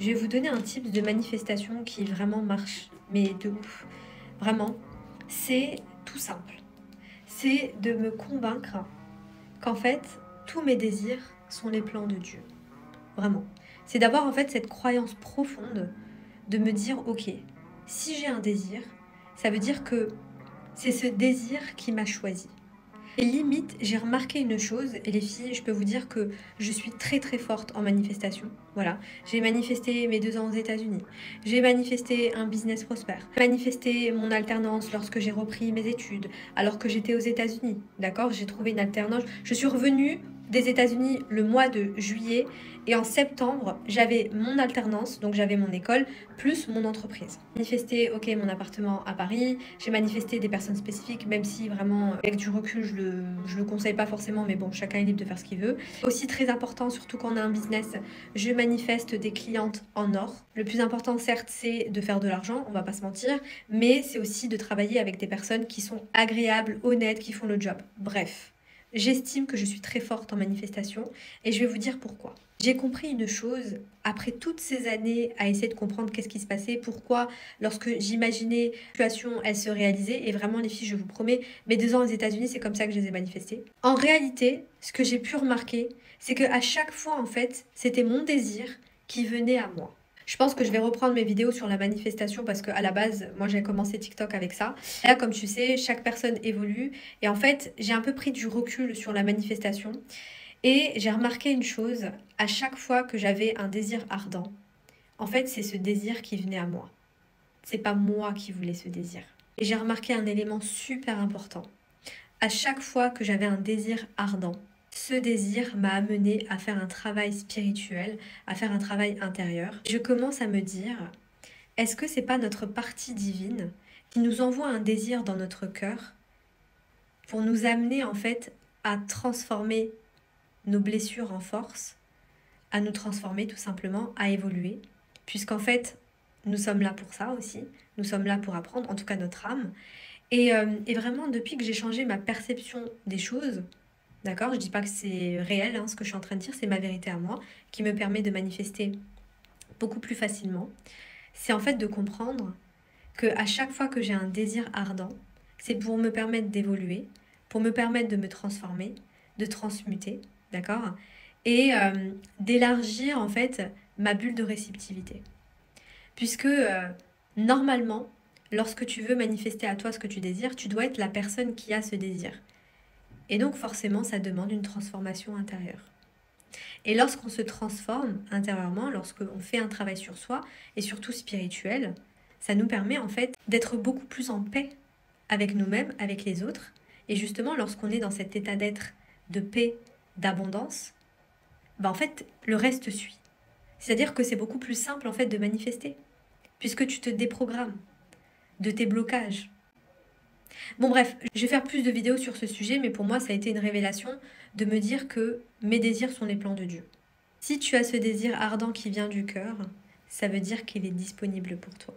Je vais vous donner un type de manifestation qui vraiment marche, mais de ouf. Vraiment, c'est tout simple. C'est de me convaincre qu'en fait, tous mes désirs sont les plans de Dieu. Vraiment. C'est d'avoir en fait cette croyance profonde de me dire, ok, si j'ai un désir, ça veut dire que c'est ce désir qui m'a choisi. Et limite, j'ai remarqué une chose, et les filles, je peux vous dire que je suis très très forte en manifestation. Voilà, j'ai manifesté mes 2 ans aux États-Unis, j'ai manifesté un business prospère, j'ai manifesté mon alternance lorsque j'ai repris mes études, alors que j'étais aux États-Unis. D'accord, j'ai trouvé une alternance. Je suis revenue des États-Unis le mois de juillet et en septembre, j'avais mon alternance, donc j'avais mon école, plus mon entreprise. Manifesté, ok, mon appartement à Paris, j'ai manifesté des personnes spécifiques, même si vraiment, avec du recul, je le conseille pas forcément, mais bon, chacun est libre de faire ce qu'il veut. Aussi très important, surtout quand on a un business, je manifeste des clientes en or. Le plus important, certes, c'est de faire de l'argent, on va pas se mentir, mais c'est aussi de travailler avec des personnes qui sont agréables, honnêtes, qui font le job. Bref. J'estime que je suis très forte en manifestation et je vais vous dire pourquoi. J'ai compris une chose, après toutes ces années à essayer de comprendre qu'est-ce qui se passait, pourquoi lorsque j'imaginais une situation, elle se réalisait, et vraiment les filles, je vous promets, mes 2 ans aux États-Unis, c'est comme ça que je les ai manifestées. En réalité, ce que j'ai pu remarquer, c'est qu'à chaque fois, en fait, c'était mon désir qui venait à moi. Je pense que je vais reprendre mes vidéos sur la manifestation parce qu'à la base, moi j'ai commencé TikTok avec ça. Là, comme tu sais, chaque personne évolue et en fait, j'ai un peu pris du recul sur la manifestation et j'ai remarqué une chose, à chaque fois que j'avais un désir ardent, en fait, c'est ce désir qui venait à moi. C'est pas moi qui voulais ce désir. Et j'ai remarqué un élément super important. À chaque fois que j'avais un désir ardent, ce désir m'a amené à faire un travail spirituel, à faire un travail intérieur. Je commence à me dire, est-ce que c'est pas notre partie divine qui nous envoie un désir dans notre cœur pour nous amener en fait à transformer nos blessures en force, à nous transformer tout simplement, à évoluer, puisqu'en fait, nous sommes là pour ça aussi, nous sommes là pour apprendre, en tout cas notre âme. Et vraiment, depuis que j'ai changé ma perception des choses, d'accord, je dis pas que c'est réel, hein, ce que je suis en train de dire, c'est ma vérité à moi, qui me permet de manifester beaucoup plus facilement, c'est en fait de comprendre que à chaque fois que j'ai un désir ardent, c'est pour me permettre d'évoluer, pour me permettre de me transformer, de transmuter, d'accord, et d'élargir en fait ma bulle de réceptivité. Puisque normalement, lorsque tu veux manifester à toi ce que tu désires, tu dois être la personne qui a ce désir. Et donc forcément, ça demande une transformation intérieure. Et lorsqu'on se transforme intérieurement, lorsqu'on fait un travail sur soi, et surtout spirituel, ça nous permet en fait d'être beaucoup plus en paix avec nous-mêmes, avec les autres. Et justement, lorsqu'on est dans cet état d'être de paix, d'abondance, en fait, le reste suit. C'est-à-dire que c'est beaucoup plus simple en fait de manifester, puisque tu te déprogrammes de tes blocages. Bon bref, je vais faire plus de vidéos sur ce sujet, mais pour moi ça a été une révélation de me dire que mes désirs sont les plans de Dieu. Si tu as ce désir ardent qui vient du cœur, ça veut dire qu'il est disponible pour toi.